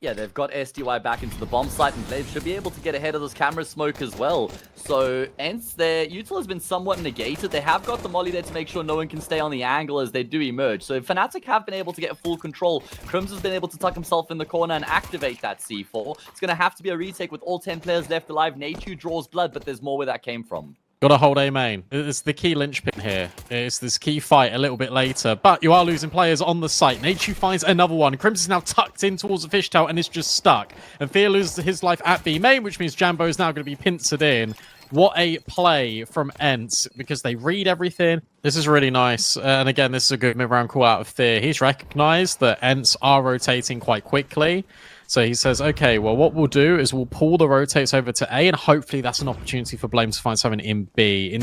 Yeah, they've got SDY back into the bomb site, and Glaive should be able to get ahead of this camera smoke as well. So, ENCE, their util has been somewhat negated. They have got the molly there to make sure no one can stay on the angle as they do emerge. So, Fatic have been able to get full control. Crims has been able to tuck himself in the corner and activate that C4. It's going to have to be a retake with all 10 players left alive. Nachu draws blood, but there's more where that came from. Got to hold A main. It's the key linchpin here. It's this key fight a little bit later, but you are losing players on the site. Nachu finds another one. Crims is now tucked in towards the fishtail and is just stuck. And Fear loses his life at B main, which means Jambo is now going to be pincered in. What a play from ENCE, because they read everything. This is really nice. And again, this is a good mid-round call out of Fear. He's recognized that ENCE are rotating quite quickly. So he says, okay, well, what we'll do is we'll pull the rotates over to A, and hopefully that's an opportunity for Blame to find something in B, in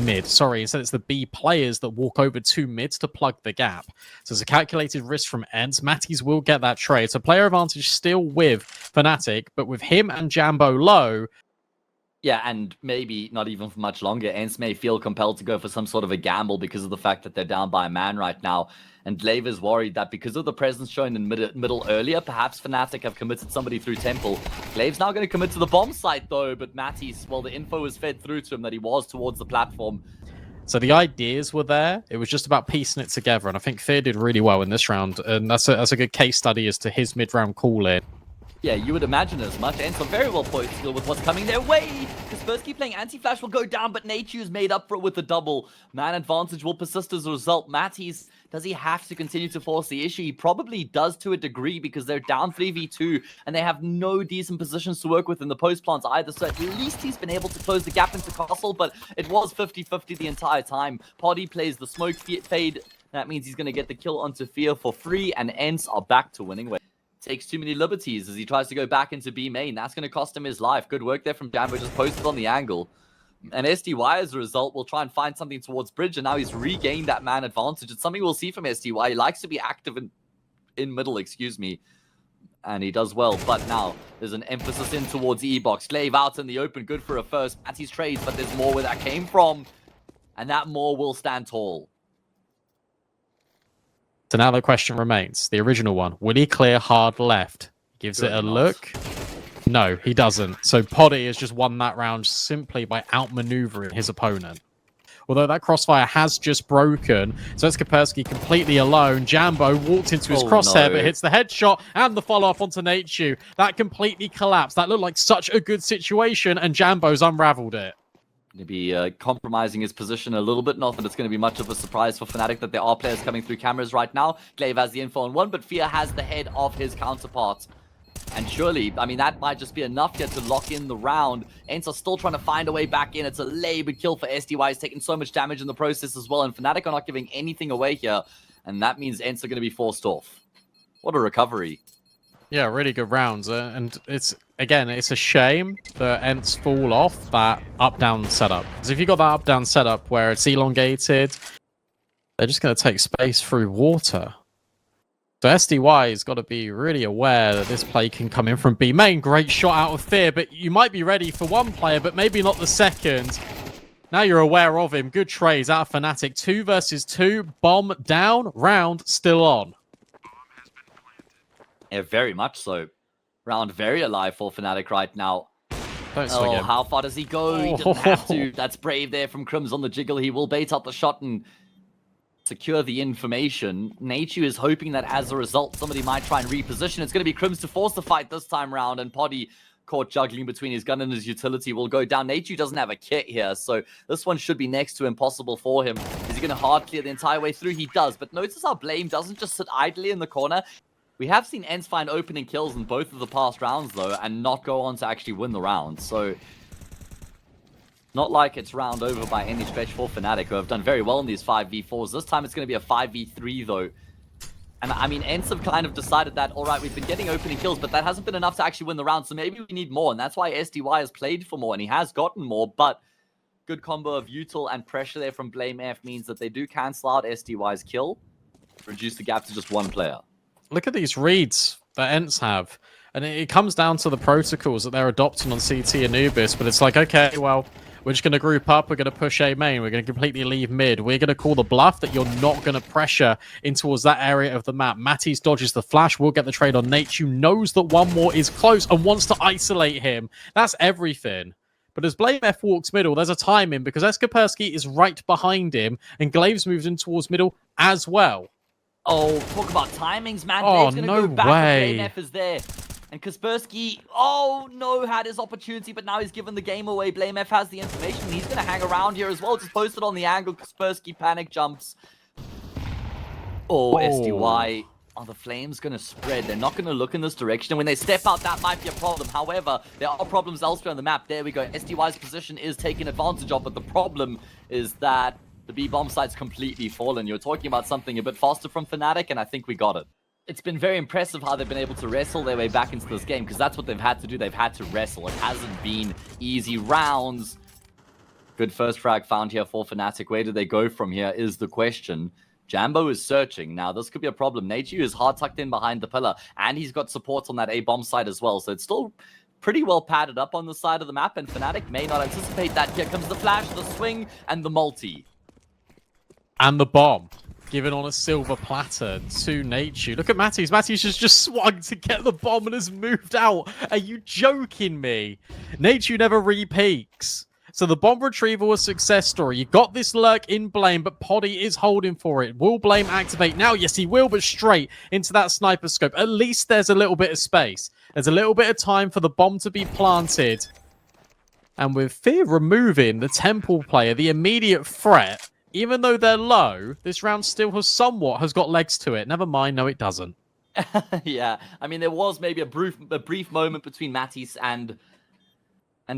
mid. Sorry, instead it's the B players that walk over to mid to plug the gap. So it's a calculated risk from ENCE. Matties will get that trade. So player advantage still with Fatic, but with him and Jambo low. Yeah, and maybe not even for much longer. ENCE may feel compelled to go for some sort of a gamble because of the fact that they're down by a man right now. And Glaive is worried that because of the presence shown in middle earlier, perhaps Fatic have committed somebody through Temple. Glaive's now going to commit to the bomb site, though, but Matties, well, the info was fed through to him that he was towards the platform. So the ideas were there. It was just about piecing it together, and I think Fear did really well in this round, and that's a good case study as to his mid-round call-in. Yeah, you would imagine as much. ENCE are very well poised to deal with what's coming their way. Kaspersky playing anti-flash will go down, but Nachu's made up for it with the double. Man advantage will persist as a result. Matties, does he have to continue to force the issue? He probably does to a degree because they're down 3v2 and they have no decent positions to work with in the post plants either. So at least he's been able to close the gap into Castle, but it was 50-50 the entire time. Poddy plays the smoke fade. That means he's going to get the kill onto Fear for free, and ENCE are back to winning ways. Takes too many liberties as he tries to go back into B main. That's going to cost him his life. Good work there from Jambo, just posted on the angle. And SDY, as a result, will try and find something towards Bridge, and now he's regained that man advantage. It's something we'll see from SDY. He likes to be active in middle, excuse me. And he does well, but now there's an emphasis in towards E-Box. Glaive out in the open, good for a first. Matty's trades, but there's more where that came from. And that more will stand tall. So now the question remains, the original one, will he clear hard left? Gives it a look. No, he doesn't. So Poddy has just won that round simply by outmaneuvering his opponent. Although that crossfire has just broken, so it's Kaspersky completely alone. Jambo walked into his crosshair, but hits the headshot and the follow-up onto Nachu. That completely collapsed. That looked like such a good situation, and Jambo's unraveled it. Going to be compromising his position a little bit. Not that it's going to be much of a surprise for Fatic that there are players coming through cameras right now. Glaive has the info on one, but Fear has the head of his counterpart. And surely, I mean, that might just be enough here to lock in the round. ENCE are still trying to find a way back in. It's a labored kill for SDY. He's taking so much damage in the process as well. And Fatic are not giving anything away here. And that means ENCE are going to be forced off. What a recovery. Yeah, really good rounds. And it's, again, it's a shame that ENCE fall off that up-down setup. Because if you got that up-down setup where it's elongated, they're just going to take space through water. So SDY has got to be really aware that this play can come in from B main. Great shot out of Fear, but you might be ready for one player, but maybe not the second. Now you're aware of him. Good trades out of Fatic. 2 versus 2. Bomb down. Round still on. Yeah, very much so. Round very alive for Fatic right now. Oh, how far does he go? He doesn't have to. That's brave there from Crims on the jiggle. He will bait out the shot and secure the information. Nachu is hoping that as a result, somebody might try and reposition. It's going to be Crims to force the fight this time round, and Poddy, caught juggling between his gun and his utility, will go down. Nachu doesn't have a kit here, so this one should be next to impossible for him. Is he going to hard clear the entire way through? He does, but notice how Blame doesn't just sit idly in the corner. We have seen ENCE find opening kills in both of the past rounds, though, and not go on to actually win the round. So, not like it's round over by any stretch for Fatic, who have done very well in these 5v4s. This time it's going to be a 5v3, though. And, I mean, ENCE have kind of decided that, all right, we've been getting opening kills, but that hasn't been enough to actually win the round, so maybe we need more. And that's why SDY has played for more, and he has gotten more, but good combo of util and pressure there from Blame F means that they do cancel out SDY's kill, reduce the gap to just one player. Look at these reads that ENCE have. And it comes down to the protocols that they're adopting on CT Anubis, but it's like, okay, well, We're just going to group up. We're going to push A main. We're going to completely leave mid. We're going to call the bluff that you're not going to pressure in towards that area of the map. Matisse dodges the flash. We'll get the trade on Nateju. Knows that one more is close and wants to isolate him. That's everything. But as BlameF walks middle, there's a timing because Eskapersky is right behind him and Glaves moves in towards middle as well. Oh, talk about timings, man. Oh, Dave's gonna no go back way. and BlameF is there. And Kaspersky, oh no, had his opportunity, but now he's given the game away. BlameF has the information. He's going to hang around here as well. Just posted on the angle. Kaspersky panic jumps. Oh, SDY. Are the flames going to spread? They're not going to look in this direction. And when they step out, that might be a problem. However, there are problems elsewhere on the map. There we go. SDY's position is taken advantage of, but the problem is that the B bomb site's completely fallen. You're talking about something a bit faster from Fatic, and I think we got it. It's been very impressive how they've been able to wrestle their way back into this game, because that's what they've had to do. They've had to wrestle. It hasn't been easy rounds. Good first frag found here for Fnatic. Where do they go from here is the question. Jambo is searching. Now, this could be a problem. Nateju is hard tucked in behind the pillar, and he's got support on that A-bomb side as well, so it's still pretty well padded up on the side of the map, and Fnatic may not anticipate that. Here comes the flash, the swing, and the multi. And the bomb. Given on a silver platter to Nateju. Look at Matisse. Matisse has just swung to get the bomb and has moved out. Are you joking me? Nateju never re-peaks. So the bomb retrieval was a success story. You got this lurk in Blame, but Poddy is holding for it. Will Blame activate now? Yes, he will, but straight into that sniper scope. At least there's a little bit of space. There's a little bit of time for the bomb to be planted. And with Fear removing the Temple player, the immediate threat, even though they're low, this round still has got legs to it. Never mind, no, it doesn't. Yeah, I mean, there was maybe a brief moment between Matisse and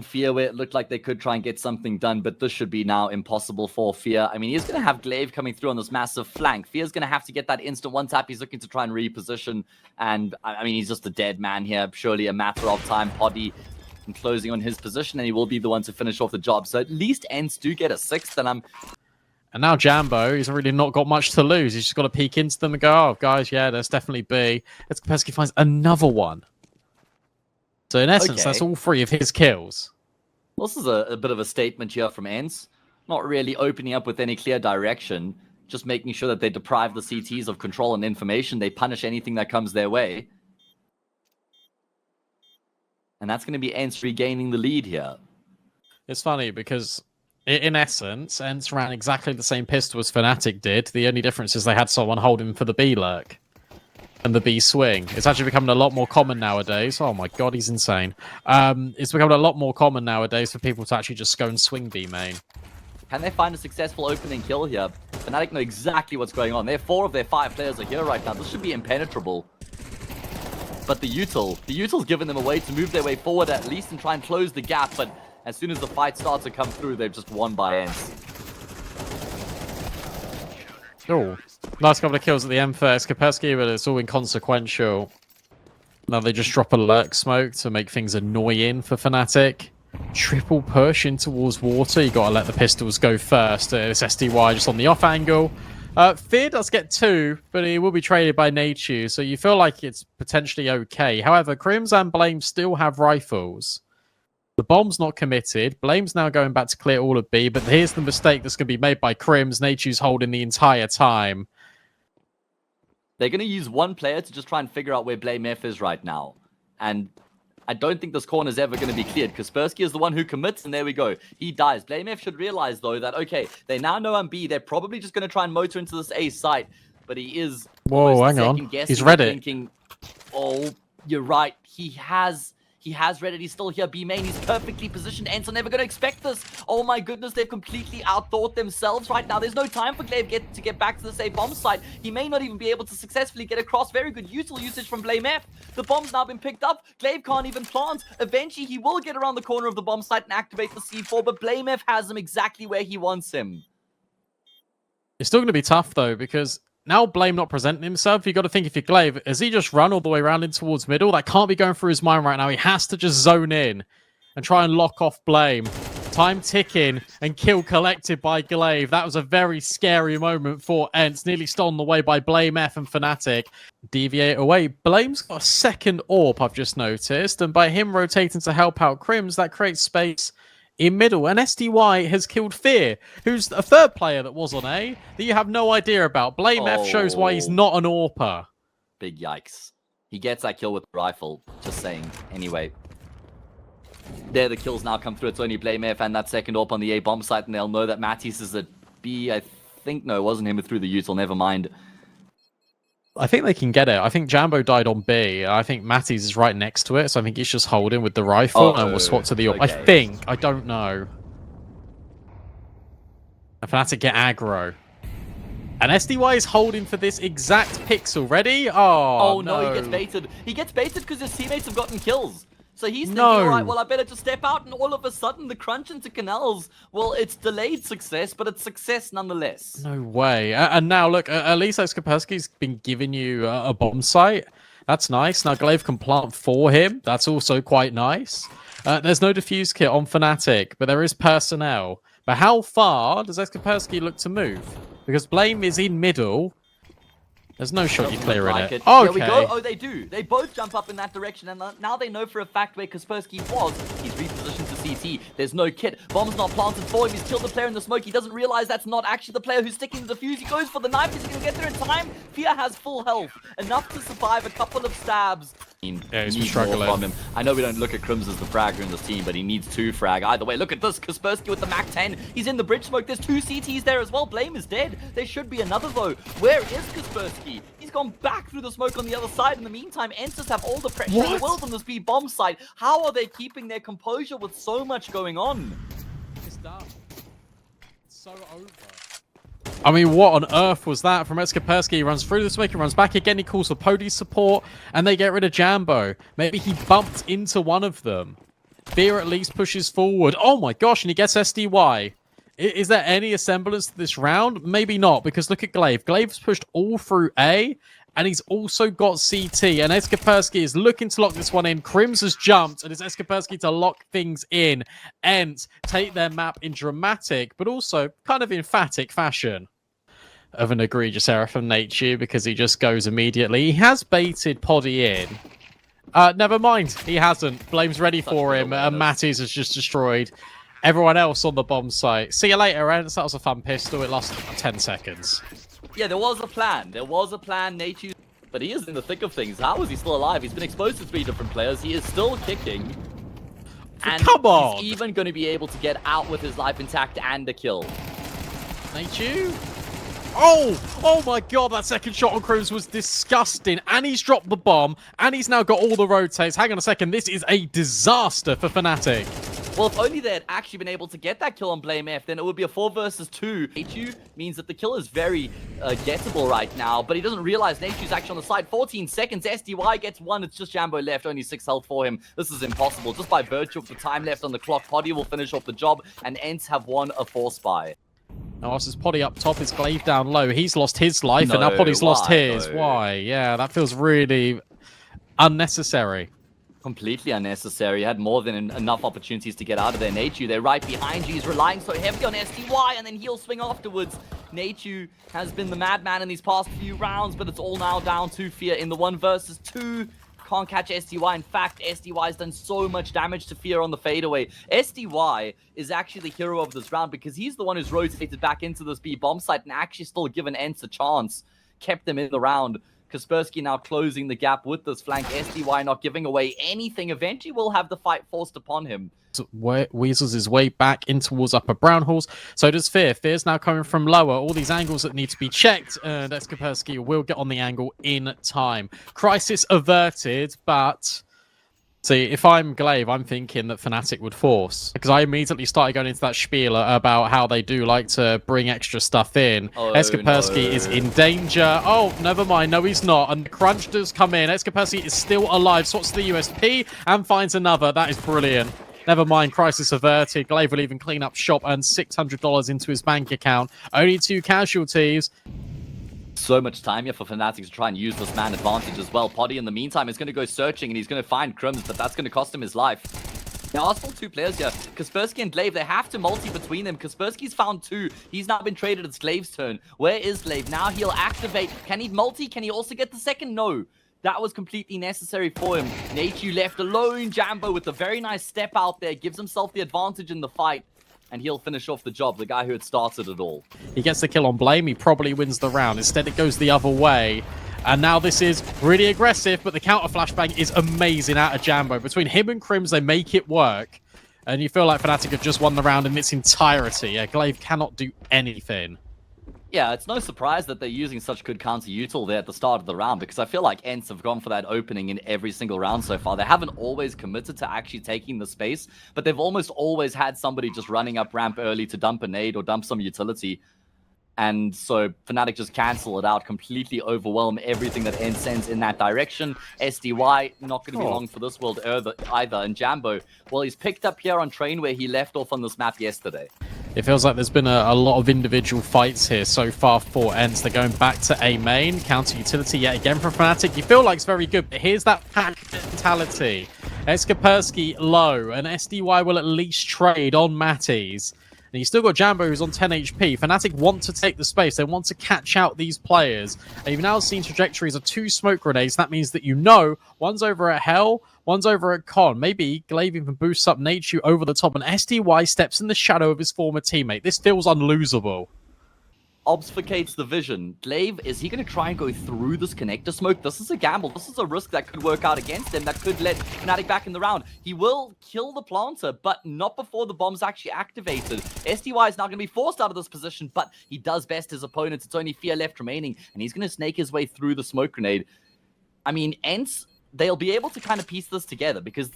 Fear where it looked like they could try and get something done, but this should be now impossible for Fear. I mean, he's going to have Glaive coming through on this massive flank. Fear's going to have to get that instant one tap. He's looking to try and reposition, and I mean, he's just a dead man here. Surely a matter of time. Poddy closing on his position, and he will be the one to finish off the job. So at least ENCE do get a sixth, and And now Jambo, he's really not got much to lose. He's just got to peek into them and go, oh, guys, yeah, there's definitely B. Eskapersky finds another one. So in essence, that's all three of his kills. This is a bit of a statement here from ENCE. Not really opening up with any clear direction. Just making sure that they deprive the CTs of control and information. They punish anything that comes their way. And that's going to be ENCE regaining the lead here. It's funny because in essence, ENCE ran exactly the same pistol as Fnatic did. The only difference is they had someone holding for the B lurk and the B swing. It's actually becoming a lot more common nowadays. Oh my god, he's insane. It's becoming a lot more common nowadays for people to actually just go and swing B main. Can they find a successful opening kill here? Fnatic know exactly what's going on. 4 of their 5 players are here right now. This should be impenetrable. But the util's given them a way to move their way forward at least and try and close the gap, but as soon as the fight starts to come through, they've just won by ENCE. Oh, nice couple of kills at the end for Eskapersky, but it's all inconsequential. Now they just drop a lurk smoke to make things annoying for Fnatic. Triple push in towards water. You got to let the pistols go first. It's SDY just on the off angle. Fear does get 2, but he will be traded by Nateju, so you feel like it's potentially okay. However, Crims and Blame still have rifles. The bomb's not committed. Blame's now going back to clear all of B, but here's the mistake that's going to be made by Crims. Nateju's holding the entire time. They're going to use one player to just try and figure out where BlameF is right now. And I don't think this corner is ever going to be cleared. Kaspersky is the one who commits, and there we go. He dies. BlameF should realize, though, that, okay, they now know I'm B. They're probably just going to try and motor into this A site. But he is... Whoa, hang on. He's read it. Thinking, oh, you're right. He has read it. He's still here. B main. He's perfectly positioned. ENCE are never going to expect this. Oh my goodness, they've completely outthought themselves right now. There's no time for Glaive to get back to the safe bomb site. He may not even be able to successfully get across. Very good usage from BlameF. The bomb's now been picked up. Glaive can't even plant. Eventually, he will get around the corner of the bomb site and activate the C4, but BlameF has him exactly where he wants him. It's still going to be tough, though, because now Blame not presenting himself, you got to think if you're Glaive, has he just run all the way around in towards middle? That can't be going through his mind right now. He has to just zone in and try and lock off Blame. Time ticking and kill collected by Glaive. That was a very scary moment for ENCE. Nearly stolen away by BlameF and Fnatic. Deviate away. Blame's got a second AWP, I've just noticed. And by him rotating to help out Crims, that creates space in middle, and SDY has killed Fear, who's a third player that was on A that you have no idea about. Blame F shows why he's not an AWPer. Big yikes. He gets that kill with the rifle. Just saying. Anyway. There, the kills now come through. It's only Blame F and that second AWP on the A bomb site, and they'll know that Matisse is at B. I think, no, it wasn't him who threw the util. Never mind. I think they can get it. I think Jambo died on B. I think Matties is right next to it, so I think he's just holding with the rifle and we'll swap to the AWP. Okay. I think. I don't know. And Fatic get aggro. And SDY is holding for this exact pixel. Ready? Oh, no, he gets baited. He gets baited because his teammates have gotten kills. So he's thinking, all right, well, I better just step out, and all of a sudden, the crunch into canals, well, it's delayed success, but it's success nonetheless. No way. And now, look, at least Kaspersky's been giving you a bomb site. That's nice. Now, Glaive can plant for him. That's also quite nice. There's no defuse kit on Fnatic, but there is personnel. But how far does Kaspersky look to move? Because Blame is in middle. There's no shot you clear in it. Okay. Here we go. Oh, they do. They both jump up in that direction, and now they know for a fact where Kaspersky was. He's repositioned to CT. There's no kit. Bomb's not planted for him. He's killed the player in the smoke. He doesn't realize that's not actually the player who's sticking the defuse. He goes for the knife. Is he going to get there in time? Fear has full health. Enough to survive a couple of stabs. Yeah, he's struggling. From him. I know we don't look at Crims as the fragger in this team, but he needs 2 frag. Either way, look at this. Kaspersky with the Mac 10. He's in the bridge smoke. There's 2 CTs there as well. Blame is dead. There should be another, though. Where is Kaspersky? He's gone back through the smoke on the other side. In the meantime, ENCE have all the pressure in the world on this B bomb site. How are they keeping their composure with so much going on? It's done. It's so over. I mean, what on earth was that from Kaspersky? He runs through the smoke, he runs back again, he calls for Podi's support, and they get rid of Jambo. Maybe he bumped into one of them. Fear at least pushes forward. Oh my gosh, and he gets SDY. Is there any semblance to this round? Maybe not, because look at Glaive. Glaive's pushed all through A, and he's also got CT, and Kaspersky is looking to lock this one in. Crims has jumped, and it's Kaspersky to lock things in. ENCE take their map in dramatic, but also kind of emphatic fashion. Of an egregious error from Nature, because he just goes immediately. He has baited Poddy in. Never mind, he hasn't. Blame's ready for him, and Matties has just destroyed everyone else on the bomb site. See you later, ENCE. That was a fun pistol. It lasted 10 seconds. Yeah, there was a plan. There was a plan, Nature, but he is in the thick of things. How is he still alive? He's been exposed to 3 different players. He is still kicking. And come on! He's even going to be able to get out with his life intact and a kill. Nature? Oh my god, that second shot on Crims was disgusting. And he's dropped the bomb, and he's now got all the rotates. Hang on a second, this is a disaster for Fnatic. Well, if only they had actually been able to get that kill on Blame F, then it would be a 4 versus 2. HU means that the kill is very gettable right now, but he doesn't realize Nature's actually on the side. 14 seconds, SDY gets 1. It's just Jambo left, only 6 health for him. This is impossible. Just by virtue of the time left on the clock, Poddy will finish off the job, and ENCE have won a 4 spy. Now, whilst his Poddy up top, his Glaive down low. He's lost his life, and now Poddy's lost his. No. Why? Yeah, that feels really unnecessary. Completely unnecessary. Had more than enough opportunities to get out of there. Nature, they're right behind you. He's relying so heavily on SDY, and then he'll swing afterwards. Nature has been the madman in these past few rounds, but it's all now down to Fear in the 1 versus 2. Can't catch SDY. In fact, SDY has done so much damage to Fear on the fadeaway. SDY is actually the hero of this round because he's the one who's rotated back into this B bomb site and actually still given ENCE a chance. Kept them in the round. Kaspersky now closing the gap with this flank. SDY not giving away anything. Eventually will have the fight forced upon him. Weasels his way back in towards upper brown halls. So does Fear. Fear's now coming from lower. All these angles that need to be checked. And Kaspersky will get on the angle in time. Crisis averted, but... See, if I'm Glaive, I'm thinking that Fnatic would force. Because I immediately started going into that spiel about how they do like to bring extra stuff in. Kaspersky is in danger. Oh, never mind. No, he's not. And the crunch does come in. Kaspersky is still alive. Swats the USP and finds another. That is brilliant. Never mind, crisis averted. Glaive will even clean up shop, earn $600 into his bank account. Only 2 casualties. So much time here for Fnatic to try and use this man advantage as well. Poddy, in the meantime, is going to go searching, and he's going to find Crims, but that's going to cost him his life. There are still 2 players here. Kaspersky and Glaive, they have to multi between them. Kaspersky's found 2. He's now been traded. It's Glaive's turn. Where is Glaive? Now he'll activate. Can he multi? Can he also get the second? No. That was completely necessary for him. Nachu left alone. Jambo with a very nice step out there, gives himself the advantage in the fight, and he'll finish off the job, the guy who had started it all. He gets the kill on Blame. He probably wins the round. Instead, it goes the other way. And now this is really aggressive, but the counter flashbang is amazing out of Jambo. Between him and Crims, they make it work. And you feel like Fnatic have just won the round in its entirety. Yeah, Glaive cannot do anything. Yeah, it's no surprise that they're using such good counter-util there at the start of the round, because I feel like ENCE have gone for that opening in every single round so far. They haven't always committed to actually taking the space, but they've almost always had somebody just running up ramp early to dump a nade or dump some utility. And so Fnatic just cancel it out, completely overwhelm everything that ENCE sends in that direction. SDY, not going to be long for this world either. And Jambo, well, he's picked up here on train where he left off on this map yesterday. It feels like there's been a lot of individual fights here so far for ENCE. They're going back to A main. Counter utility yet again from Fnatic. You feel like it's very good, but here's that pack mentality. Eskapersky low, and SDY will at least trade on Matties. And you still got Jambo, who's on 10 HP. Fnatic want to take the space. They want to catch out these players. And you've now seen trajectories of 2 smoke grenades. That means that you know one's over at Hell, one's over at Con. Maybe Glaive even boosts up Nachu over the top, and SDY steps in the shadow of his former teammate. This feels unlosable. Obfuscates the vision. Glaive, is he going to try and go through this connector smoke? This is a gamble. This is a risk that could work out against him, that could let Fnatic back in the round. He will kill the planter, but not before the bomb's actually activated. SDY is now going to be forced out of this position, but he does best his opponents. It's only Fear left remaining, and he's going to snake his way through the smoke grenade. I mean, ENCE, they'll be able to kind of piece this together, because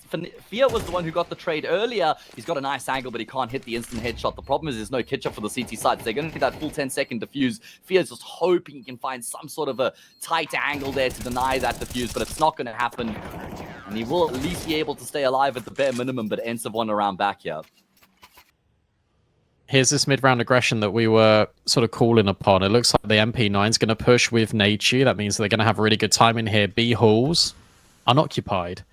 Fear was the one who got the trade earlier. He's got a nice angle, but he can't hit the instant headshot. The problem is there's no catch-up for the CT sides. They're going to need that full 10-second defuse. Fear's just hoping he can find some sort of a tight angle there to deny that defuse, but it's not going to happen. And he will at least be able to stay alive at the bare minimum, but ENCE have won a round back here. Here's this mid-round aggression that we were sort of calling upon. It looks like the MP9's going to push with Nachu. That means they're going to have a really good time in here. B halls unoccupied.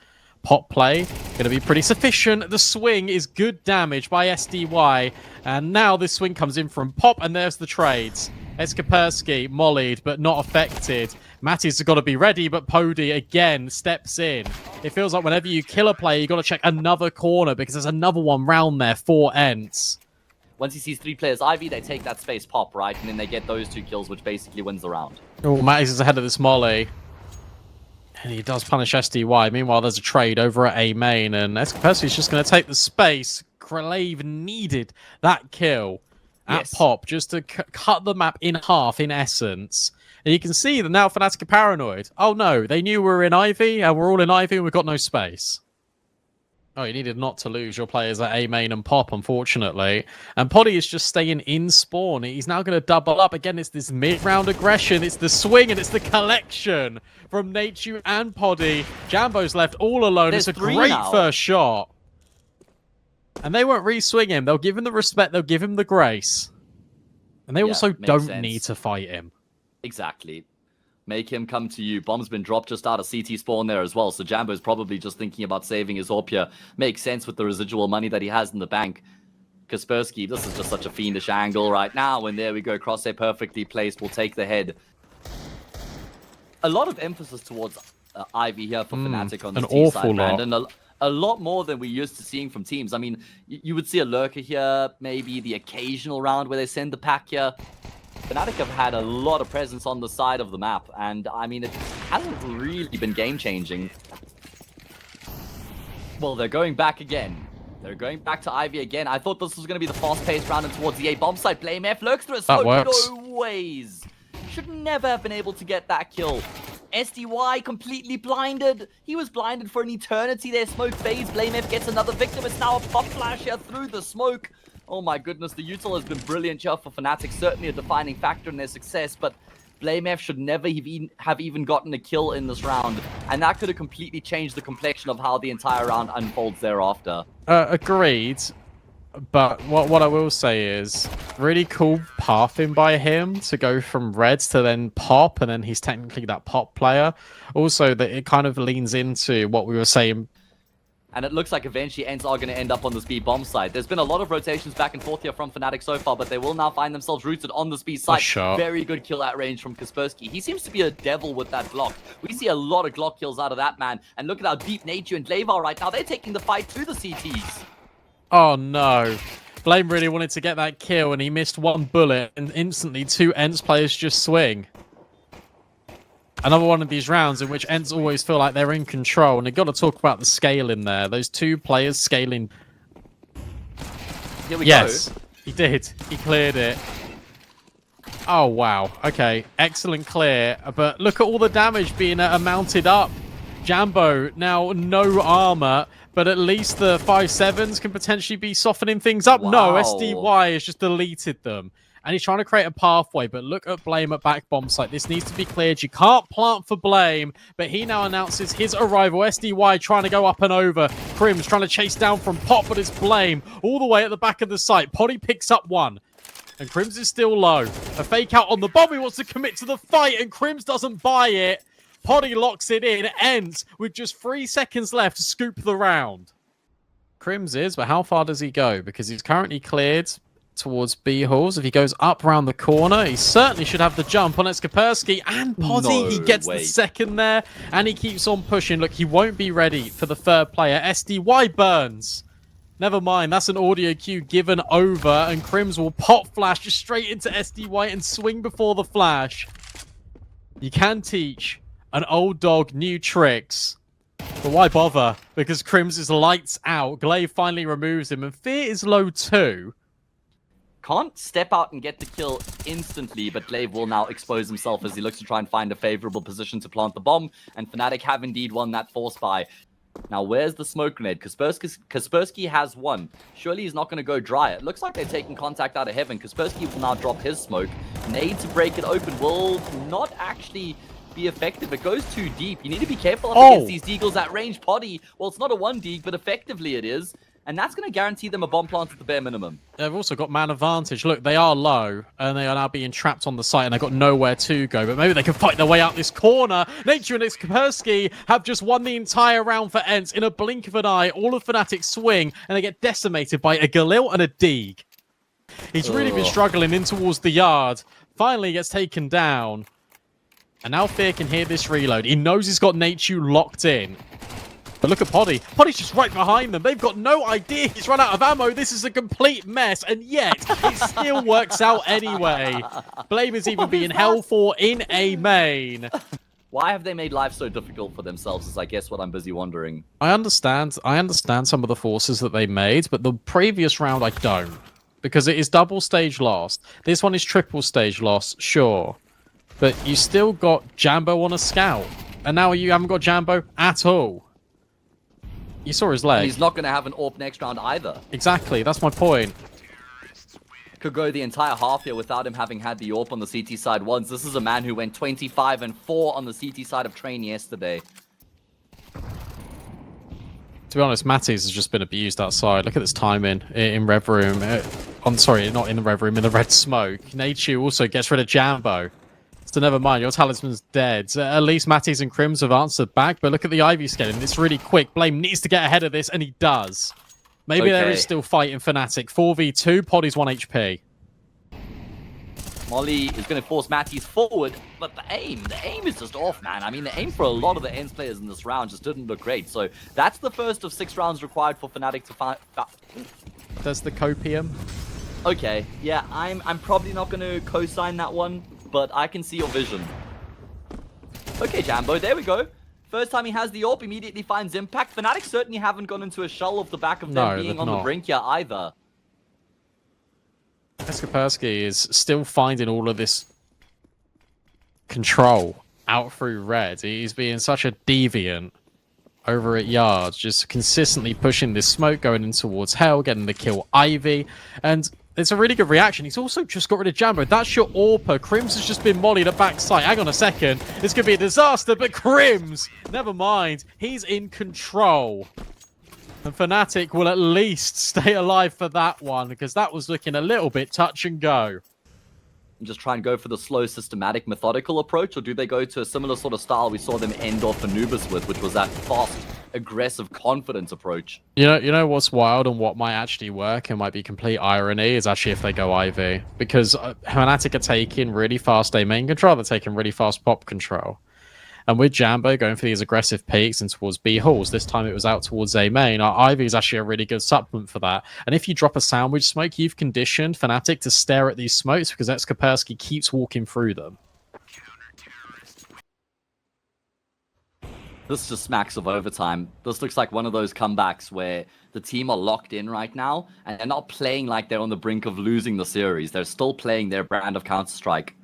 Pop play going to be pretty sufficient. The swing is good damage by SDY, and now this swing comes in from Pop, and there's the trades. Eskapersky mollied but not affected. Matty's got to be ready, but Pody again steps in. It feels like whenever you kill a player, you got to check another corner, because there's another one round there for ENCE. Once he sees 3 players Ivy, they take that space Pop, right? And then they get those 2 kills, which basically wins the round. Oh, Matty's is ahead of this molly. And he does punish SDY. Meanwhile, there's a trade over at A main, and Eskapersky's just going to take the space. Glaive needed that kill at Pop just to cut the map in half, in essence. And you can see that now Fnatic are paranoid. Oh no, they knew we were in Ivy, and we're all in Ivy, and we've got no space. Oh, you needed not to lose your players at A main and Pop, unfortunately. And Poddy is just staying in spawn. He's now going to double up. Again, it's this mid-round aggression. It's the swing, and it's the collection from Nachu and Poddy. Jambo's left all alone. It's a great first shot. And they won't re-swing him. They'll give him the respect. They'll give him the grace. And they also don't need to fight him. Exactly. Make him come to you. Bomb's been dropped just out of CT spawn there as well, so Jambo's probably just thinking about saving his AWP here. Makes sense with the residual money that he has in the bank. Kaspersky, this is just such a fiendish angle right now, and there we go. Crosshair perfectly placed, will take the head. A lot of emphasis towards Ivy here for Fnatic on this T side, and a lot more than we're used to seeing from teams. I mean, you would see a lurker here, maybe the occasional round where they send the pack here. Fnatic have had a lot of presence on the side of the map, and I mean, it hasn't really been game-changing. Well, they're going back again. They're going back to Ivy again. I thought this was going to be the fast-paced round and towards the A bomb site. Blame F lurks through a smoke. No ways. Should never have been able to get that kill. SDY completely blinded. He was blinded for an eternity there. Smoke fades. Blame F gets another victim. It's now a pop flash here through the smoke. Oh my goodness, the util has been brilliant here for Fnatic. Certainly a defining factor in their success, but Blame F should never have even gotten a kill in this round. And that could have completely changed the complexion of how the entire round unfolds thereafter. Agreed. But what I will say is, really cool pathing by him to go from Reds to then Pop, and then he's technically that Pop player. Also, that it kind of leans into what we were saying And it looks like eventually ENCE are going to end up on this B bomb site. There's been a lot of rotations back and forth here from Fatic so far, but they will now find themselves rooted on this B site. Very good kill at range from Kaspersky. He seems to be a devil with that Glock. We see a lot of Glock kills out of that man. And look at how deep Nature and Glaive are right now. They're taking the fight to the CTs. Oh no. Blame really wanted to get that kill and he missed one bullet and instantly 2 ENCE players just swing. Another one of these rounds in which ENCE always feel like they're in control, and they've got to talk about the scale in there. Those 2 players scaling. Here we go. He did. He cleared it. Oh, wow. Okay. Excellent clear. But look at all the damage being mounted up. Jambo, now no armor, but at least the 5.7s can potentially be softening things up. Wow. No, SDY has just deleted them. And he's trying to create a pathway, but look at Blame at back bomb site. This needs to be cleared. You can't plant for Blame, but he now announces his arrival. SDY trying to go up and over. Crims trying to chase down from Pop, but it's Blame all the way at the back of the site. Poddy picks up one, and Crims is still low. A fake out on the bomb. He wants to commit to the fight, and Crims doesn't buy it. Poddy locks it in. ENCE with just 3 seconds left to scoop the round. Crims is, but how far does he go? Because he's currently cleared towards B halls. If he goes up around the corner, he certainly should have the jump on Kaspersky and Poddy. He gets the second there, and he keeps on pushing. Look, he won't be ready for the 3rd player. SDY burns. Never mind, that's an audio cue given over, and Crims will pop flash just straight into SDY and swing before the flash. You can teach an old dog new tricks, but why bother? Because Crims is lights out. Glaive finally removes him, and Fear is low too. Can't step out and get the kill instantly, but Glaive will now expose himself as he looks to try and find a favorable position to plant the bomb, and Fnatic have indeed won that force buy. Now, where's the smoke grenade? Kaspersky has one. Surely he's not going to go dry. It looks like they're taking contact out of heaven. Kaspersky will now drop his smoke. Nade to break it open will not actually be effective. It goes too deep. You need to be careful up against these deagles at range. Poddy, well, it's not a 1 deag, but effectively it is. And that's going to guarantee them a bomb plant at the bare minimum. They've also got man advantage. Look, they are low, and they are now being trapped on the site, and they've got nowhere to go. But maybe they can fight their way out this corner. Nature and Kaspersky have just won the entire round for ENCE. In a blink of an eye, all of Fnatic swing, and they get decimated by a Galil and a Deeg. He's really been struggling in towards the yard. Finally gets taken down. And now Fear can hear this reload. He knows he's got Nature locked in. But look at Poddy. Poddy's just right behind them. They've got no idea. He's run out of ammo. This is a complete mess. And yet, it still works out anyway. Blame is even being held for in a main. Why have they made life so difficult for themselves is, I guess, what I'm busy wondering. I understand some of the forces that they made, but the previous round I don't. Because it is double stage loss. This one is triple stage loss, sure. But you still got Jambo on a scout. And now you haven't got Jambo at all. You saw his leg. And he's not going to have an AWP next round either. Exactly, that's my point. Could go the entire half here without him having had the AWP on the CT side once. This is a man who went 25-4 on the CT side of Train yesterday. To be honest, Matties has just been abused outside. Look at this timing in Rev Room. I'm sorry, not in the Rev Room, in the Red Smoke. Nachu also gets rid of Jambo. So never mind, your talisman's dead. At least Matties and Crims have answered back, but look at the Ivy scaling. It's really quick. Blame needs to get ahead of this, and he does. Maybe there is still fight in Fnatic. 4v2, Poddy's 1 HP. Molly is going to force Matties forward, but the aim is just off, man. I mean, the aim for a lot of the ENCE players in this round just didn't look great. So that's the first of 6 rounds required for Fnatic to find. There's the copium. Okay, yeah, I'm probably not going to co-sign that one, but I can see your vision. Okay, Jambo, there we go. First time he has the AWP, immediately finds impact. Fnatic certainly haven't gone into a shell off the back of them being on the brink here either. Kaspersky is still finding all of this control out through red. He's being such a deviant over at yards, just consistently pushing this smoke, going in towards Hell, getting the kill Ivy, and it's a really good reaction. He's also just got rid of Jambo. That's your AWPer. Crims has just been mollied at backside. Hang on a second. This could be a disaster, but Crims, never mind. He's in control. And Fnatic will at least stay alive for that one, because that was looking a little bit touch and go. And just try and go for the slow, systematic, methodical approach, or do they go to a similar sort of style we saw them end off Anubis with, which was that fast, aggressive, confident approach. You know what's wild and what might actually work and might be complete irony is actually if they go IV. Because Fnatic are taking really fast A main control, they're taking really fast pop control. And with Jambo going for these aggressive peaks and towards B halls, this time it was out towards A main. Ivy is actually a really good supplement for that. And if you drop a sandwich smoke, you've conditioned Fnatic to stare at these smokes because ENCE keeps walking through them. This just smacks of overtime. This looks like one of those comebacks where the team are locked in right now and they're not playing like they're on the brink of losing the series. They're still playing their brand of Counter-Strike.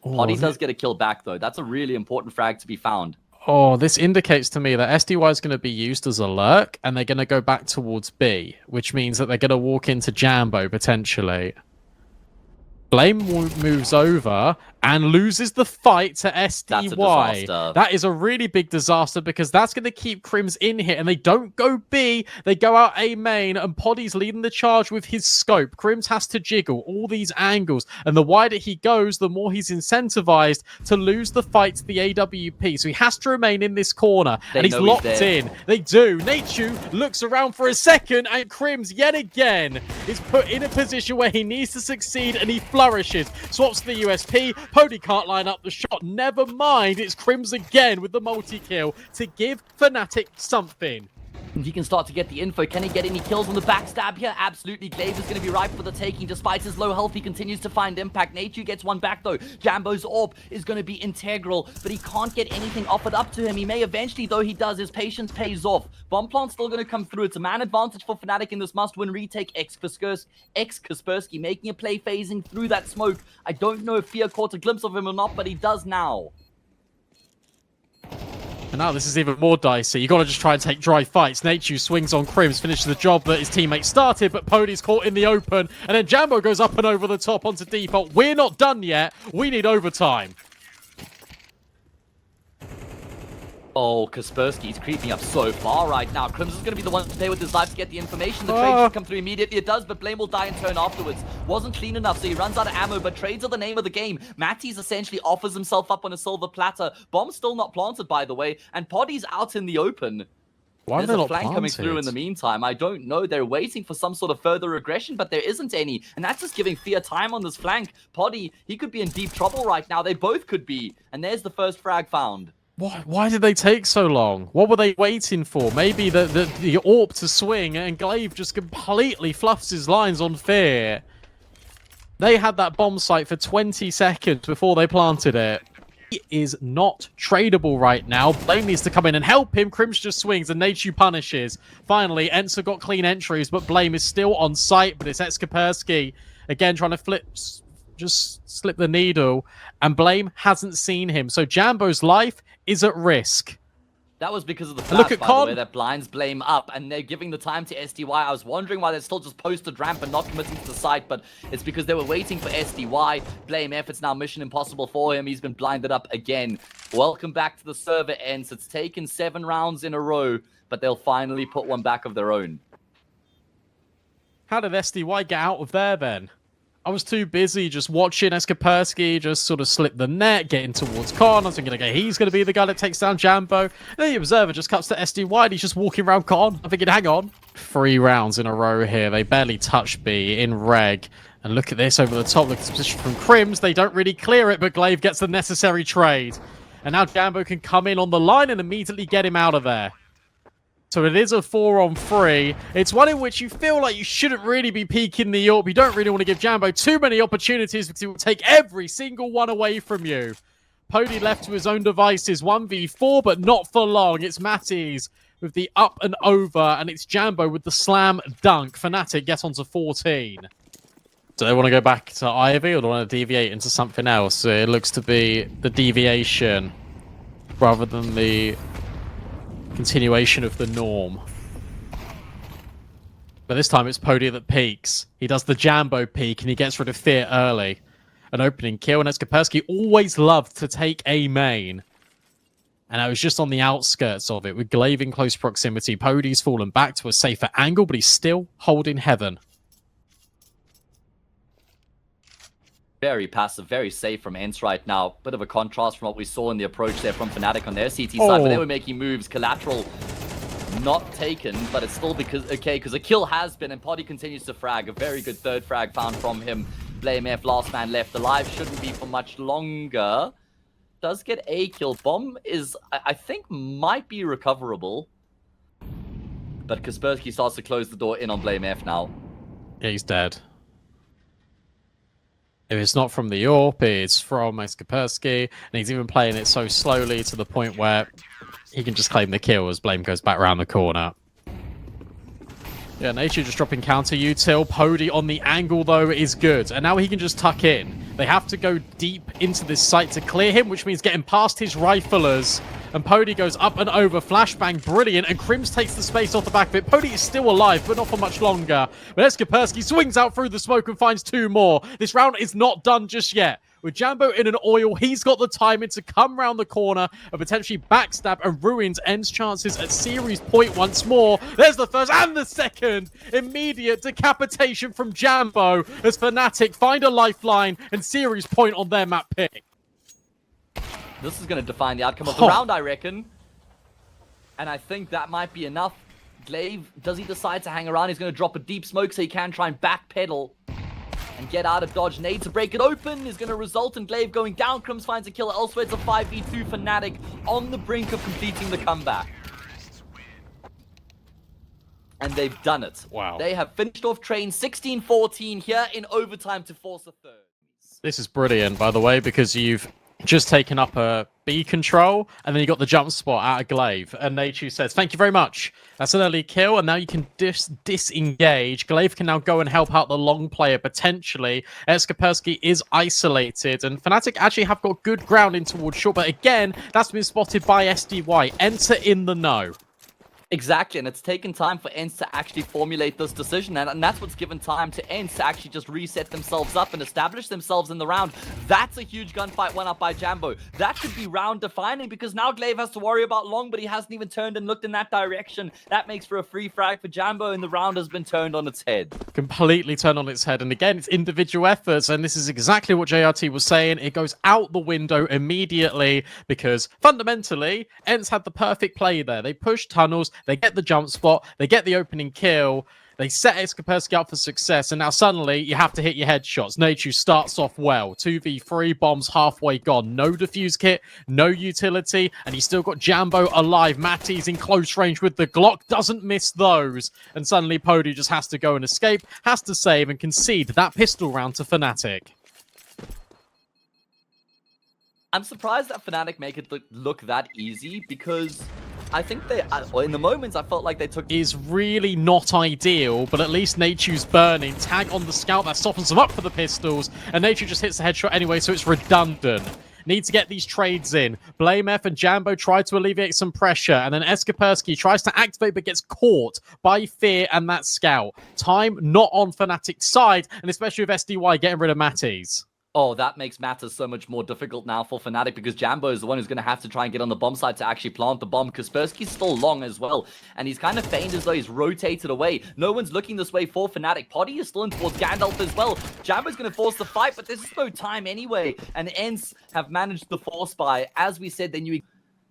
Potty does get a kill back, though. That's a really important frag to be found. Oh, this indicates to me that SDY is going to be used as a lurk, and they're going to go back towards B, which means that they're going to walk into Jambo, potentially. Blame moves over and loses the fight to SDY. That's a disaster. That is a really big disaster because that's going to keep Crims in here. And they don't go B. They go out A main. And Poddy's leading the charge with his scope. Crims has to jiggle all these angles. And the wider he goes, the more he's incentivized to lose the fight to the AWP. So he has to remain in this corner. And he's locked in. They do. Nachu looks around for a second. And Crims, yet again, is put in a position where he needs to succeed. And he flourishes. Swaps to the USP. Pody can't line up the shot. Never mind, it's Crims again with the multi-kill to give Fnatic something. He can start to get the info. Can he get any kills on the backstab here? Absolutely. Glaive is going to be ripe for the taking. Despite his low health, he continues to find impact. Nachu gets one back, though. Jambo's AWP is going to be integral, but he can't get anything offered up to him. He may eventually, though he does. His patience pays off. Bomb plant's still going to come through. It's a man advantage for Fnatic in this must-win retake. ENCE making a play, phasing through that smoke. I don't know if Fear caught a glimpse of him or not, but he does now. And now this is even more dicey. You got to just try and take dry fights. Nachu swings on Crims, finishes the job that his teammate started, but Pody's caught in the open. And then Jambo goes up and over the top onto default. We're not done yet. We need overtime. Oh, Kaspersky's creeping up so far right now. Crims is going to be the one to play with his life to get the information. The trade should come through immediately. It does, but Blame will die in turn afterwards. Wasn't clean enough, so he runs out of ammo, but trades are the name of the game. Matty's essentially offers himself up on a silver platter. Bomb's still not planted, by the way, and Poddy's out in the open. Why are There's they a flank coming through in the meantime. I don't know. They're waiting for some sort of further aggression, but there isn't any. And that's just giving Fear time on this flank. Poddy, he could be in deep trouble right now. They both could be. And there's the first frag found. Why did they take so long? What were they waiting for? Maybe the AWP to swing and Glaive just completely fluffs his lines on Fear. They had that bomb site for 20 seconds before they planted it. He is not tradable right now. Blame needs to come in and help him. Crims just swings and Nachu punishes. Finally, ENCE got clean entries, but Blame is still on site. But it's Kaspersky again trying to just slip the needle. And Blame hasn't seen him. So Jambo's life is at risk. That was because of the flash, by the way, that blinds Blame up, and they're giving the time to SDY. I was wondering why they're still just posted ramp and not committing to the site, but it's because they were waiting for SDY. Blame F, it's now mission impossible for him. He's been blinded up again. Welcome back to the server, ENCE. It's taken 7 rounds in a row, but they'll finally put one back of their own. How did SDY get out of there, then? I was too busy just watching Kaspersky just sort of slip the net, getting towards Con. I was thinking, okay, he's going to be the guy that takes down Jambo. And then the observer just cuts to SDY and he's just walking around Con. I'm thinking, hang on. 3 rounds in a row here. They barely touch B in reg. And look at this over the top. Look at the position from Crims. They don't really clear it, but Glaive gets the necessary trade. And now Jambo can come in on the line and immediately get him out of there. So it is a 4-on-3. It's one in which you feel like you shouldn't really be peeking the AWP. You don't really want to give Jambo too many opportunities because he will take every single one away from you. Pody left to his own devices. 1v4, but not for long. It's Matties with the up and over, and it's Jambo with the slam dunk. Fnatic get onto 14. Do they want to go back to Ivy, or do they want to deviate into something else? It looks to be the deviation rather than the continuation of the norm. But this time it's Pody that peaks. He does the Jambo peak and he gets rid of Fear early. An opening kill, and Kaspersky always loved to take A main. And I was just on the outskirts of it with Glaive in close proximity. Pody's fallen back to a safer angle, but he's still holding heaven. Very passive, very safe from ENCE right now. Bit of a contrast from what we saw in the approach there from Fnatic on their CT side, but they were making moves. Collateral not taken, but it's still because a kill has been, and Poddy continues to frag. A very good third frag found from him. Blame F, last man left alive, shouldn't be for much longer. Does get a kill. Bomb is, I think, might be recoverable. But Kaspersky starts to close the door in on Blame F now. Yeah, he's dead. If it's not from the AWP, it's from Kaspersky, and he's even playing it so slowly to the point where he can just claim the kill as Blame goes back around the corner. Yeah, Nature just dropping counter util. Pody on the angle, though, is good. And now he can just tuck in. They have to go deep into this site to clear him, which means getting past his riflers. And Pody goes up and over. Flashbang, brilliant. And Crims takes the space off the back of it. Pody is still alive, but not for much longer. But Kaspersky swings out through the smoke and finds 2 more. This round is not done just yet. With Jambo in an oil, he's got the timing to come round the corner and potentially backstab and ruins ENCE chances at series point once more. There's the first and the second. Immediate decapitation from Jambo as Fatic find a lifeline and series point on their map pick. This is going to define the outcome of the round, I reckon. And I think that might be enough. Glaive, does he decide to hang around? He's going to drop a deep smoke so he can try and backpedal and get out of dodge. Nade to break it open is going to result in Glaive going down. Crims finds a kill elsewhere. It's a 5v2 Fatic on the brink of completing the comeback. And they've done it. Wow. They have finished off train 16-14 here in overtime to force a third. This is brilliant, by the way, because you've just taken up a B control, and then you got the jump spot out of Glaive. And Nachu says, thank you very much. That's an early kill, and now you can disengage. Glaive can now go and help out the long player, potentially. Kaspersky is isolated, and Fnatic actually have got good ground in towards short, but again, that's been spotted by SDY. Enter in the know. Exactly, and it's taken time for ENCE to actually formulate this decision, and that's what's given time to ENCE to actually just reset themselves up and establish themselves in the round. That's a huge gunfight won up by Jambo. That could be round defining, because now Glaive has to worry about long, but he hasn't even turned and looked in that direction. That makes for a free frag for Jambo, and the round has been turned on its head. Completely turned on its head, and again, it's individual efforts, and this is exactly what JRT was saying. It goes out the window immediately, because fundamentally, ENCE had the perfect play there. They pushed tunnels, they get the jump spot, they get the opening kill, they set Kaspersky up for success, and now suddenly you have to hit your headshots. Nachu starts off well. 2v3, bombs halfway gone. No defuse kit, no utility, and he's still got Jambo alive. Matty's in close range with the Glock, doesn't miss those. And suddenly Pody just has to go and escape, has to save and concede that pistol round to Fnatic. I'm surprised that Fnatic make it look that easy, because I think they, in the moments, I felt like they took... Is really not ideal, but at least Nachu's burning. Tag on the scout, that softens them up for the pistols, and Nachu just hits the headshot anyway, so it's redundant. Need to get these trades in. Blame F and Jambo try to alleviate some pressure, and then Kaspersky tries to activate but gets caught by Fear and that scout. Time not on Fnatic's side, and especially with SDY getting rid of Matties. Oh, that makes matters so much more difficult now for Fnatic, because Jambo is the one who's going to have to try and get on the bomb side to actually plant the bomb. Kaspersky's still long as well, and he's kind of feigned as though he's rotated away. No one's looking this way for Fnatic. Poddy is still in towards Gandalf as well. Jambo's going to force the fight, but there's no time anyway, and ENCE have managed the force buy. As we said, they knew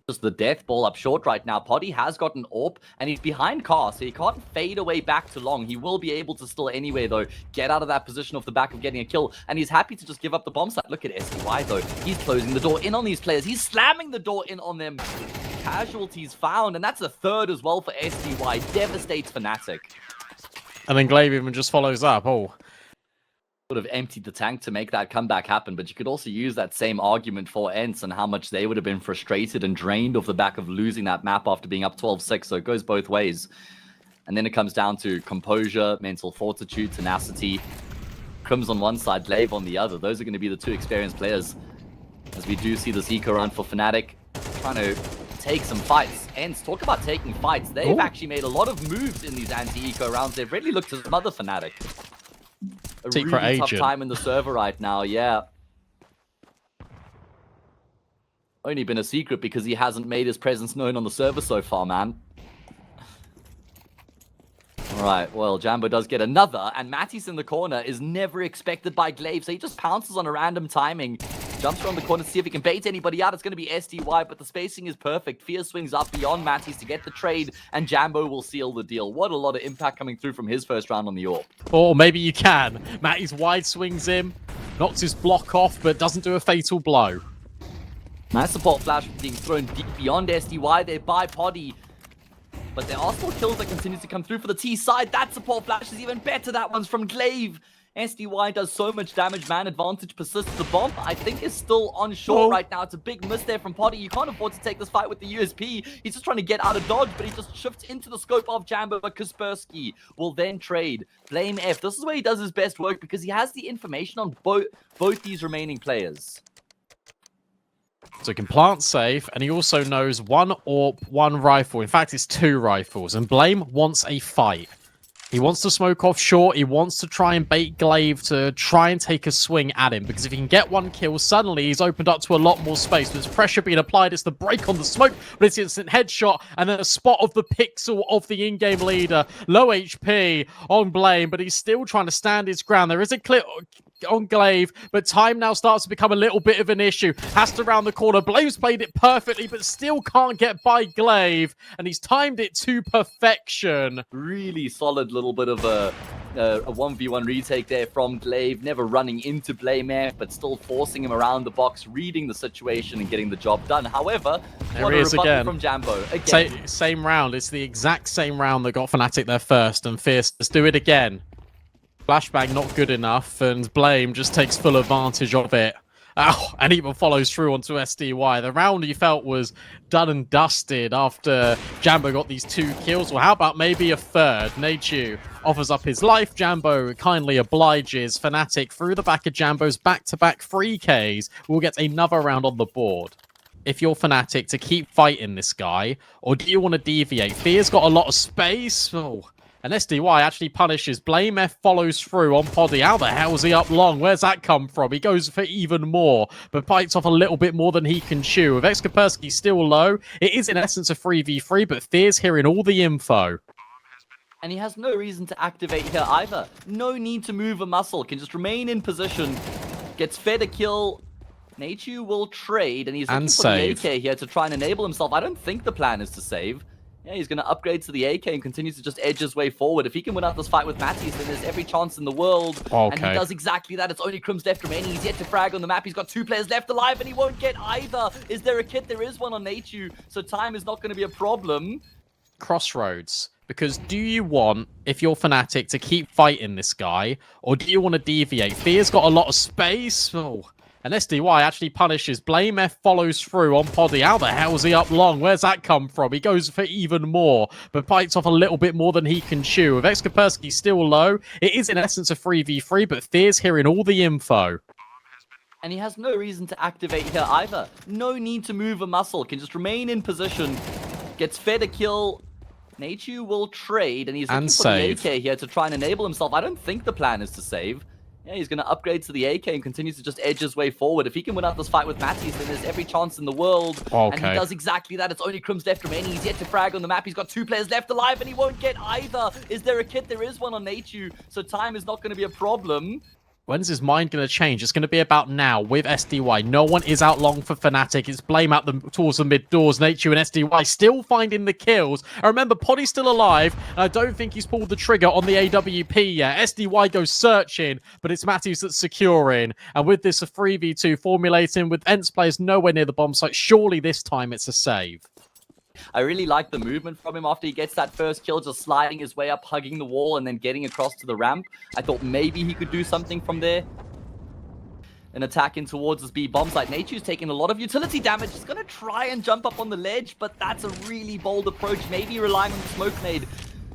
just the death ball up short right now. Poddy has got an AWP, and he's behind Car, so he can't fade away back to long. He will be able to still anyway, though, get out of that position off the back of getting a kill, and he's happy to just give up the bomb site. Look at SDY, though. He's closing the door in on these players. He's slamming the door in on them. Casualties found, and that's a third as well for SDY. Devastates Fnatic. And then Glaive even just follows up. Oh, would have emptied the tank to make that comeback happen, but you could also use that same argument for ENCE and how much they would have been frustrated and drained off the back of losing that map after being up 12-6, so it goes both ways. And then it comes down to composure, mental fortitude, tenacity. Crims on one side, Glaive on the other. Those are going to be the two experienced players, as we do see this eco run for Fnatic trying to take some fights. ENCE, talk about taking fights. They've actually made a lot of moves in these anti-eco rounds. They've really looked to smother Fnatic. A really tough time in the server right now, yeah. Only been a secret because he hasn't made his presence known on the server so far, man. Alright, well, Jambo does get another, and Matty's in the corner is never expected by Glaive, so he just pounces on a random timing. jumps around the corner to see if he can bait anybody out. It's going to be SDY, but the spacing is perfect. Fear swings up beyond Matties to get the trade, and Jambo will seal the deal. What a lot of impact coming through from his first round on the AWP. Or maybe you can. Matty's wide swings him, knocks his block off, but doesn't do a fatal blow. Nice support flash being thrown deep beyond SDY there by Poddy. But there are still kills that continue to come through for the T side. That support flash is even better. That one's from Glaive. SDY does so much damage. Man advantage persists. The bomb, I think, is still on shore right now. It's a big miss there from Poddy. You can't afford to take this fight with the USP. He's just trying to get out of dodge, but he just shifts into the scope of Jambo. But Kaspersky will then trade. Blame F. This is where he does his best work because he has the information on both these remaining players. So he can plant safe, and he also knows one AWP, one rifle. In fact, it's 2 rifles. And Blame wants a fight. He wants to smoke off short. He wants to try and bait Glaive to try and take a swing at him. Because if he can get 1 kill, suddenly he's opened up to a lot more space. There's pressure being applied. It's the break on the smoke, but it's instant headshot. And then a spot of the pixel of the in-game leader. Low HP on Blame, but he's still trying to stand his ground. There is a clip on Glaive, but time now starts to become a little bit of an issue. Has to round the corner. Blame's played it perfectly, but still can't get by Glaive, and he's timed it to perfection. Really solid little bit of a 1v1 retake there from Glaive, never running into Blame F, but still forcing him around the box, reading the situation and getting the job done. However, there what he a is rebuttal again from Jambo. Again. Same round. It's the exact same round that got Fatic there first, and Fierce, let's do it again. Flashbang not good enough, and Blame just takes full advantage of it. Oh, and even follows through onto SDY. The round he felt was done and dusted after Jambo got these 2 kills. Well, how about maybe a third? Nachu offers up his life. Jambo kindly obliges. Fnatic through the back of Jambo's back-to-back 3Ks will get another round on the board. If you're Fnatic, to keep fighting this guy, or do you want to deviate? Fear's got a lot of space. Oh. And SDY actually punishes. Blame F follows through on Poddy. How the hell is he up long? Where's that come from? He goes for even more, but bites off a little bit more than he can chew. With Kaspersky still low, it is in essence a 3v3, but Fear's hearing all the info. And he has no reason to activate here either. No need to move a muscle. Can just remain in position. Gets fed a kill. Nachu will trade, and he's looking for the AK here to try and enable himself. I don't think the plan is to save. Yeah, he's going to upgrade to the AK and continue to just edge his way forward. If he can win out this fight with Matties, then there's every chance in the world. And he does exactly that. It's only Crim's left remaining. He's yet to frag on the map. He's got 2 players left alive, and he won't get either. Is there a kit? There is one on Nachu, so time is not going to be a problem. Crossroads. Because do you want, if you're Fnatic, to keep fighting this guy, or do you want to deviate? Fear's got a lot of space. Oh. And SDY actually punishes. Blame F follows through on Poddy. How the hell is he up long? Where's that come from? He goes for even more, but bites off a little bit more than he can chew. With Kaspersky still low, it is in essence a 3v3, but Fear's hearing all the info. And he has no reason to activate here either. No need to move a muscle. Can just remain in position. Gets fed a kill. Nachu will trade, and he's looking for the AK here to try and enable himself. I don't think the plan is to save. Yeah, he's going to upgrade to the AK and continue to just edge his way forward. If he can win out this fight with Matties, then there's every chance in the world. And he does exactly that. It's only Crim's left remaining. He's yet to frag on the map. He's got 2 players left alive, and he won't get either. Is there a kit? There is one on Nachu, so time is not going to be a problem. When's his mind going to change? It's going to be about now with SDY. No one is out long for Fnatic. It's Blame out towards the mid doors. Nachu and SDY still finding the kills. And remember, Poddy's still alive, and I don't think he's pulled the trigger on the AWP yet. SDY goes searching, but it's Matthews that's securing. And with this, a 3v2 formulating with ENCE players nowhere near the bomb site. Surely this time it's a save. I really like the movement from him after he gets that first kill, just sliding his way up, hugging the wall, and then getting across to the ramp. I thought maybe he could do something from there. An attack in towards his B bomb site. Nachu's taking a lot of utility damage. He's going to try and jump up on the ledge, but that's a really bold approach. Maybe relying on the smoke nade.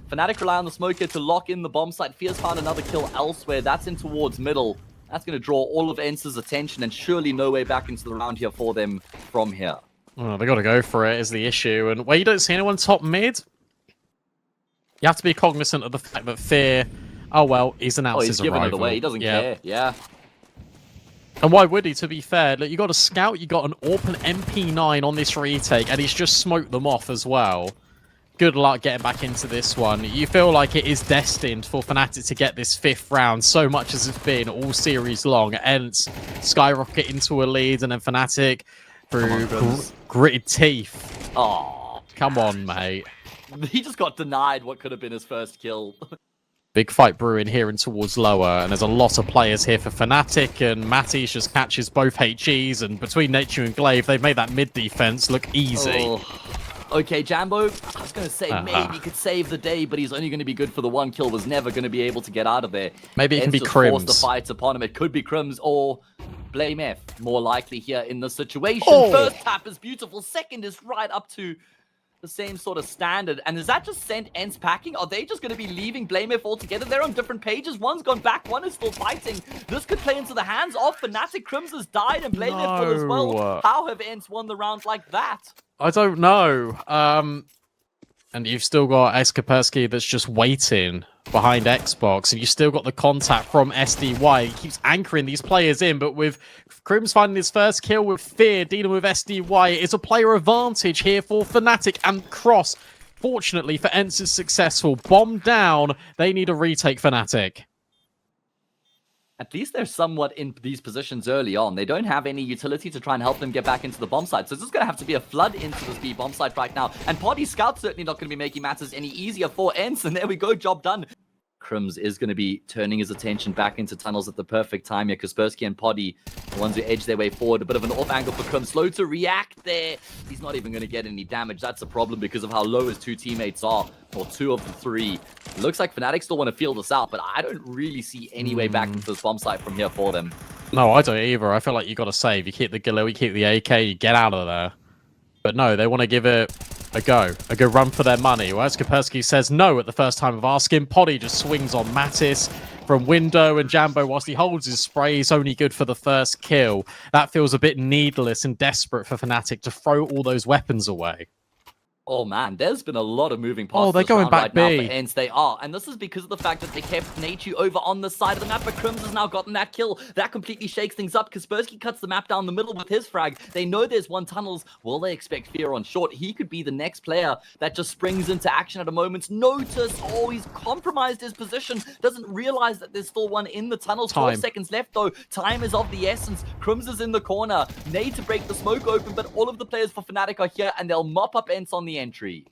Fnatic rely on the smoke here to lock in the bomb site. Fierce found another kill elsewhere. That's in towards middle. That's going to draw all of ENCE's attention, and surely no way back into the round here for them from here. Oh, they got to go for it is the issue. And where you don't see anyone top mid, you have to be cognizant of the fact that Fear, oh well, he's announced his arrival. He's giving it away. He doesn't care. Yeah. And why would he, to be fair? Look, you got a scout, you got an AWP and MP9 on this retake, and he's just smoked them off as well. good luck getting back into this one. You feel like it is destined for Fnatic to get this 5th round, so much as it's been all series long. ENCE skyrocket into a lead, and then Fnatic through gritted teeth. Oh, come on, mate. He just got denied what could have been his first kill. Big fight brewing here and towards lower, and there's a lot of players here for Fnatic, and Matties just catches both HEs, and between Nature and Glaive, they've made that mid defense look easy. Oh. Okay, Jambo, I was going to say maybe he could save the day, but he's only going to be good for the 1 kill, was never going to be able to get out of there. Maybe it can be Just Crims. forced the fights upon him. It could be Crims or Blame F, more likely here in the situation. Oh. First tap is beautiful, second is right up to the same sort of standard. And is that just sent ENCE packing? Are they just going to be leaving Blame F altogether? They're on different pages. One's gone back, one is still fighting. This could play into the hands of Fnatic. Crims has died and Blame F will as well. How have ENCE won the round like that? I don't know. And you've still got Kaspersky that's just waiting behind Xbox, and you've still got the contact from SDY. He keeps anchoring these players in, but with Crims finding his first kill with Fear, dealing with SDY, it's a player advantage here for Fnatic, and Cross, fortunately for ENCE, is successful. Bomb down, they need a retake, Fnatic. At least they're somewhat in these positions early on. They don't have any utility to try and help them get back into the bomb site. So this is going to have to be a flood into this B bomb site right now. And Poddy Scout's certainly not going to be making matters any easier for ENCE. And there we go, job done. Crims is going to be turning his attention back into tunnels at the perfect time here. Kaspersky and Poddy, the ones who edge their way forward. A bit of an off angle for Crims. Slow to react there. He's not even going to get any damage. That's a problem because of how low his 2 teammates are. Or 2 of the 3. It looks like Fnatic still want to feel this out, but I don't really see any way back into this bomb site from here for them. No, I don't either. I feel like you got to save. You keep the Galil, you keep the AK, you get out of there. But no, they want to give it a go run for their money. Whereas Kaspersky says no at the first time of asking. Poddy just swings on Mattis from window, and Jambo, whilst he holds his spray, is only good for the first kill. That feels a bit needless and desperate for Fnatic to throw all those weapons away. Oh man, there's been a lot of moving parts. Oh, they're going back now B. for ENCE. They are, and this is because of the fact that they kept Nachu over on the side of the map. But Crims has now gotten that kill. That completely shakes things up. Kaspersky cuts the map down the middle with his frag. They know there's 1 tunnels. Will they expect Fear on short? He could be the next player that just springs into action at a moment's notice. Oh, he's compromised his position. Doesn't realize that there's still 1 in the tunnels. 12 seconds left though. Time is of the essence. Crims is in the corner. Need to break the smoke open, but all of the players for Fnatic are here, and they'll mop up ENCE on the entry.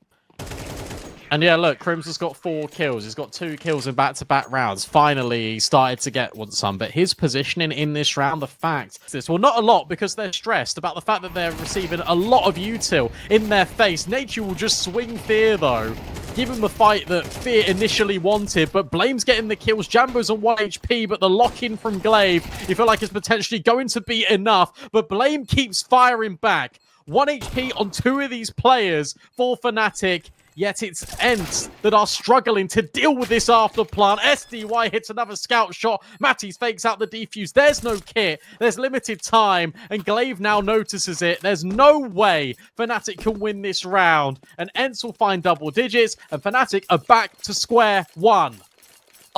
And yeah, look, Crims has got 4 kills. He's got 2 kills in back-to-back rounds. Finally, he started to get some. But his positioning in this round, the fact is, well, not a lot, because they're stressed about the fact that they're receiving a lot of util in their face. Nature will just swing Fear, though. Give him the fight that Fear initially wanted, but Blame's getting the kills. Jambo's on 1 HP, but the lock-in from Glaive, you feel like it's potentially going to be enough. But Blame keeps firing back. 1 HP on 2 of these players for Fnatic. Yet it's ENCE that are struggling to deal with this after plant. SDY hits another scout shot. Matties fakes out the defuse. There's no kit. There's limited time. And Glaive now notices it. There's no way Fnatic can win this round. And ENCE will find double digits. And Fnatic are back to square 1.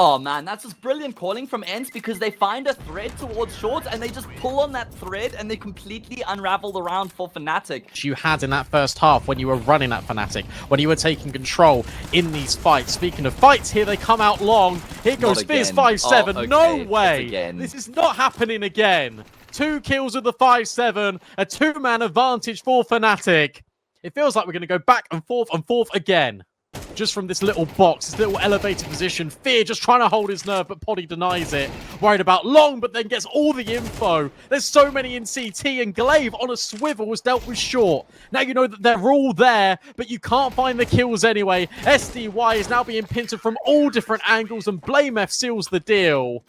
Oh man, that's just brilliant calling from ENCE, because they find a thread towards short and they just pull on that thread and they completely unravel the round for Fnatic. You had in that first half when you were running at Fnatic, when you were taking control in these fights. Speaking of fights, here they come out long. Here goes Fizz 5-7. Oh, okay. No way. This is not happening again. 2 kills with the 5-7. A 2-man advantage for Fnatic. It feels like we're going to go back and forth again. Just from this little box, this little elevated position. Fear just trying to hold his nerve, but Poddy denies it. Worried about Long, but then gets all the info. There's so many in CT, and Glaive on a swivel was dealt with short. Now you know that they're all there, but you can't find the kills anyway. SDY is now being pincered from all different angles, and Blame F seals the deal.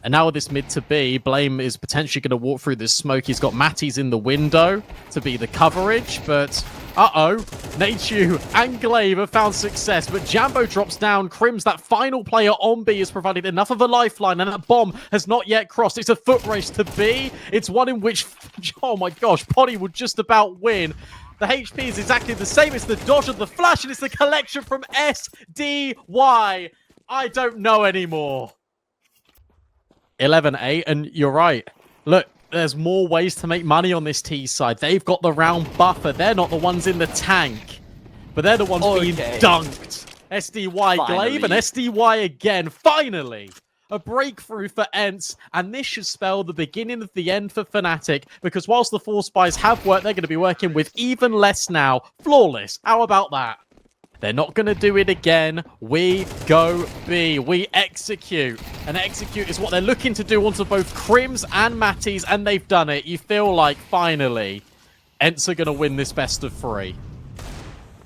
And now with this mid to B, Blame is potentially going to walk through this smoke. He's got Matties in the window to be the coverage, but Nachu and Glaive have found success, but Jambo drops down. Crims, that final player on B, has provided enough of a lifeline, and that bomb has not yet crossed. It's a foot race to B. It's one in which, oh my gosh, Poddy would just about win. The HP is exactly the same. It's the dodge of the flash, and it's the collection from SDY. I don't know anymore. 11-8, and you're right. Look, there's more ways to make money on this T side. They've got the round buffer. They're not the ones in the tank. but they're the ones being Okay. dunked. SDY Glaive and Finally. SDY again. Finally, a breakthrough for ENCE, and this should spell the beginning of the end for Fatic, because whilst the Force Buys have worked, they're going to be working with even less now. Flawless. How about that? They're not going to do it again. We go B. We execute. And execute is what they're looking to do onto both Crims and Matties, and they've done it. You feel like, finally, ENCE are going to win this best of 3.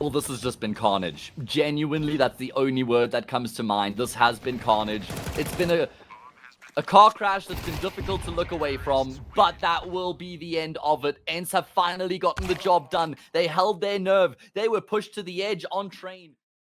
Well, this has just been carnage. Genuinely, that's the only word that comes to mind. This has been carnage. It's been a car crash that's been difficult to look away from, but that will be the end of it. ENCE have finally gotten the job done. They held their nerve. They were pushed to the edge on train.